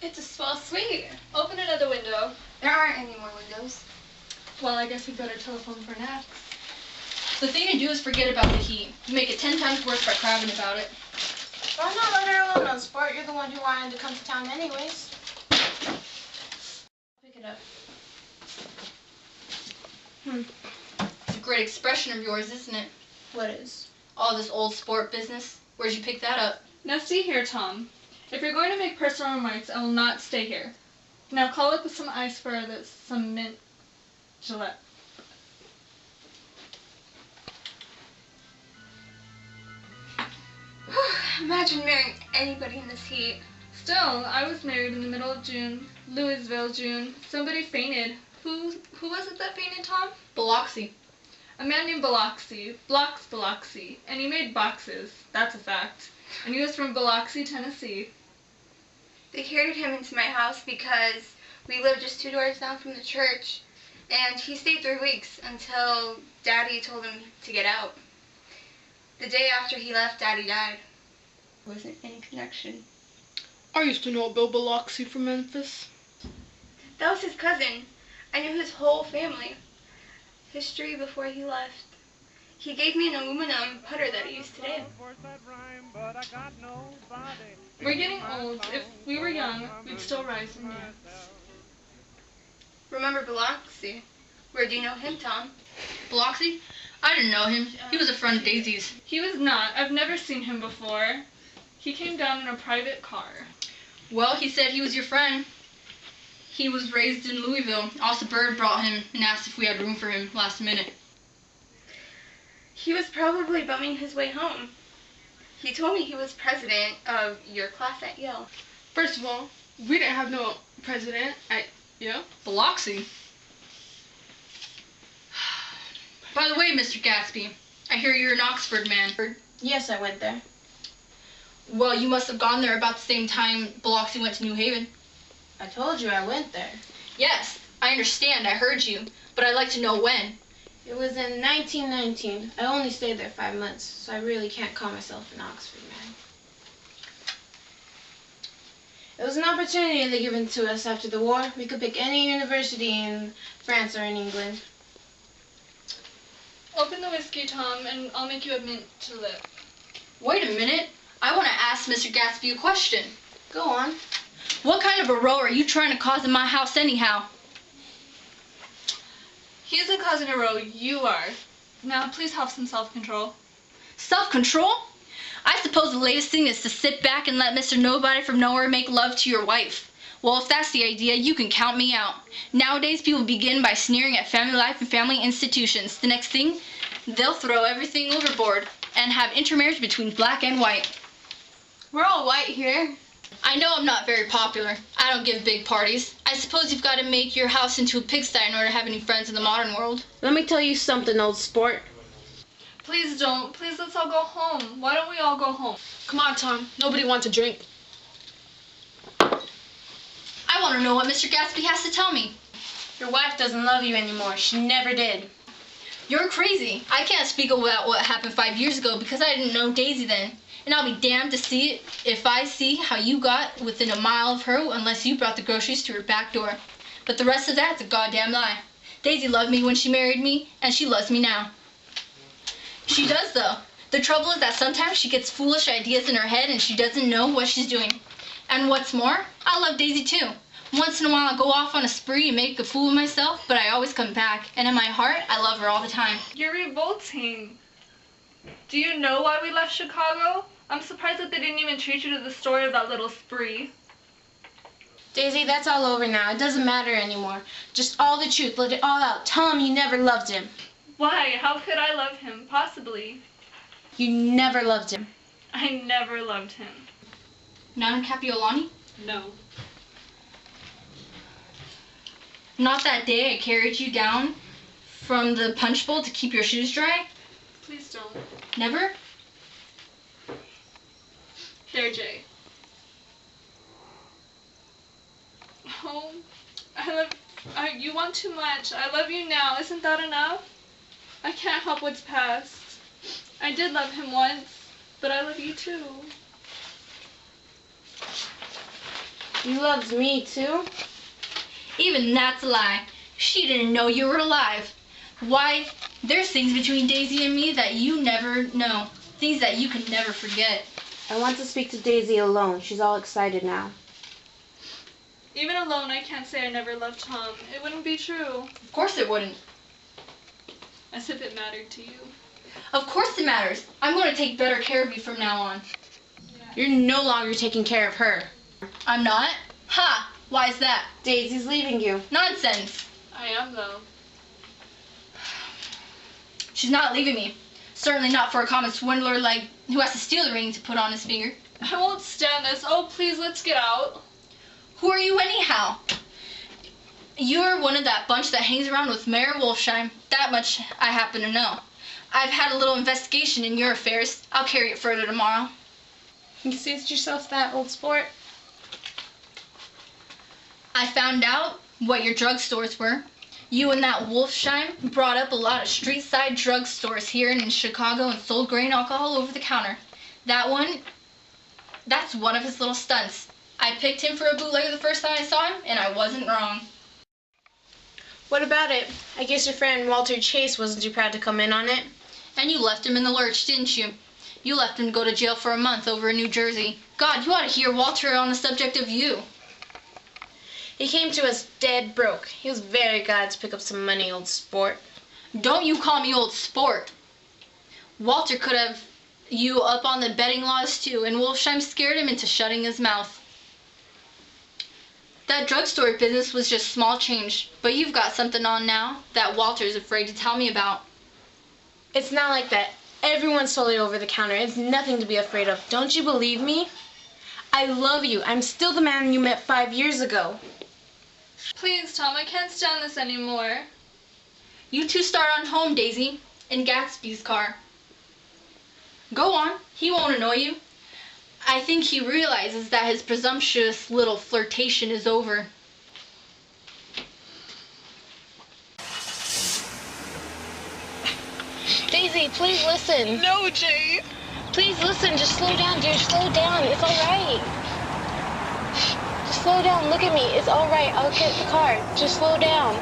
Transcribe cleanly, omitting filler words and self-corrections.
It's a small suite. Open another window. There aren't any more windows. Well, I guess we better telephone for next. The thing to do is forget about the heat. You make it 10 times worse by crabbing about it. Why not let her alone on sport? You're the one who wanted to come to town anyways. Pick it up. It's a great expression of yours, isn't it? What is? All this old sport business. Where'd you pick that up? Now see here, Tom. If you're going to make personal remarks, I will not stay here. Now call up with some ice for this, some mint Gillette. Imagine marrying anybody in this heat. Still, I was married in the middle of June. Louisville, June. Somebody fainted. Who was it that fainted, Tom? Biloxi. A man named Biloxi. Biloxi. And he made boxes. That's a fact. And he was from Biloxi, Tennessee. They carried him into my house because we lived just 2 doors down from the church. And he stayed 3 weeks until Daddy told him to get out. The day after he left, Daddy died. There wasn't any connection. I used to know Bill Biloxi from Memphis. That was his cousin. I knew his whole family. History before he left. He gave me an aluminum putter that I use today. We're getting old. If we were young, we'd still rise and dance. Remember Biloxi? Where do you know him, Tom? Biloxi? I didn't know him. He was a friend of Daisy's. He was not. I've never seen him before. He came down in a private car. Well, he said he was your friend. He was raised in Louisville. Also, Bird brought him and asked if we had room for him last minute. He was probably bumming his way home. He told me he was president of your class at Yale. First of all, we didn't have no president at Yale. Biloxi? By the way, Mr. Gatsby, I hear you're an Oxford man. Yes, I went there. Well, you must have gone there about the same time Biloxi went to New Haven. I told you I went there. Yes, I understand. I heard you. But I'd like to know when. It was in 1919. I only stayed there 5 months, so I really can't call myself an Oxford man. It was an opportunity given to us after the war. We could pick any university in France or in England. Open the whiskey, Tom, and I'll make you a mint Gillette. Wait a minute. I want to ask Mr. Gatsby a question. Go on. What kind of a row are you trying to cause in my house anyhow? He isn't causing a row, you are. Now, please have some self-control. Self-control? I suppose the latest thing is to sit back and let Mr. Nobody from Nowhere make love to your wife. Well, if that's the idea, you can count me out. Nowadays, people begin by sneering at family life and family institutions. The next thing, they'll throw everything overboard and have intermarriage between black and white. We're all white here. I know I'm not very popular. I don't give big parties. I suppose you've got to make your house into a pigsty in order to have any friends in the modern world. Let me tell you something, old sport. Please don't. Please, let's all go home. Why don't we all go home? Come on, Tom. Nobody wants a drink. I want to know what Mr. Gatsby has to tell me. Your wife doesn't love you anymore. She never did. You're crazy. I can't speak about what happened 5 years ago because I didn't know Daisy then. And I'll be damned to see it if I see how you got within a mile of her unless you brought the groceries to her back door. But the rest of that's a goddamn lie. Daisy loved me when she married me, and she loves me now. She does, though. The trouble is that sometimes she gets foolish ideas in her head and she doesn't know what she's doing. And what's more, I love Daisy too. Once in a while I go off on a spree and make a fool of myself, but I always come back. And in my heart, I love her all the time. You're revolting. Do you know why we left Chicago? I'm surprised that they didn't even treat you to the story of that little spree. Daisy, that's all over now. It doesn't matter anymore. Just all the truth. Let it all out. Tell him you never loved him. Why? How could I love him? Possibly. You never loved him. I never loved him. Nana Capiolani? No. Not that day I carried you down from the punch bowl to keep your shoes dry? Please don't. Never? There, Jay. Oh, you want too much. I love you now. Isn't that enough? I can't help what's past. I did love him once, but I love you too. He loves me too. Even that's a lie. She didn't know you were alive. Why, there's things between Daisy and me that you never know. Things that you can never forget. I want to speak to Daisy alone. She's all excited now. Even alone, I can't say I never loved Tom. It wouldn't be true. Of course it wouldn't. As if it mattered to you. Of course it matters. I'm going to take better care of you from now on. You're no longer taking care of her. I'm not? Ha! Why is that? Daisy's leaving you. Nonsense. I am, though. She's not leaving me. Certainly not for a common swindler like who has to steal the ring to put on his finger. I won't stand this. Oh, please, let's get out. Who are you anyhow? You're one of that bunch that hangs around with Mayor Wolfsheim. That much I happen to know. I've had a little investigation in your affairs. I'll carry it further tomorrow. You suit yourself that, old sport? I found out what your drugstores were. You and that Wolfsheim brought up a lot of street-side drugstores here in Chicago and sold grain alcohol over the counter. That's one of his little stunts. I picked him for a bootlegger the first time I saw him, and I wasn't wrong. What about it? I guess your friend Walter Chase wasn't too proud to come in on it. And you left him in the lurch, didn't you? You left him to go to jail for a month over in New Jersey. God, you ought to hear Walter on the subject of you. He came to us dead broke. He was very glad to pick up some money, old sport. Don't you call me old sport. Walter could have you up on the betting laws too, and Wolfsheim scared him into shutting his mouth. That drugstore business was just small change, but you've got something on now that Walter's afraid to tell me about. It's not like that. Everyone sold it over the counter. It's nothing to be afraid of. Don't you believe me? I love you. I'm still the man you met 5 years ago. Please, Tom, I can't stand this anymore. You two start on home, Daisy, in Gatsby's car. Go on. He won't annoy you. I think he realizes that his presumptuous little flirtation is over. Daisy, please listen. No, Jay. Please listen. Just slow down, dear. Slow down. It's all right. Just slow down. Look at me. It's all right. I'll get the car. Just slow down.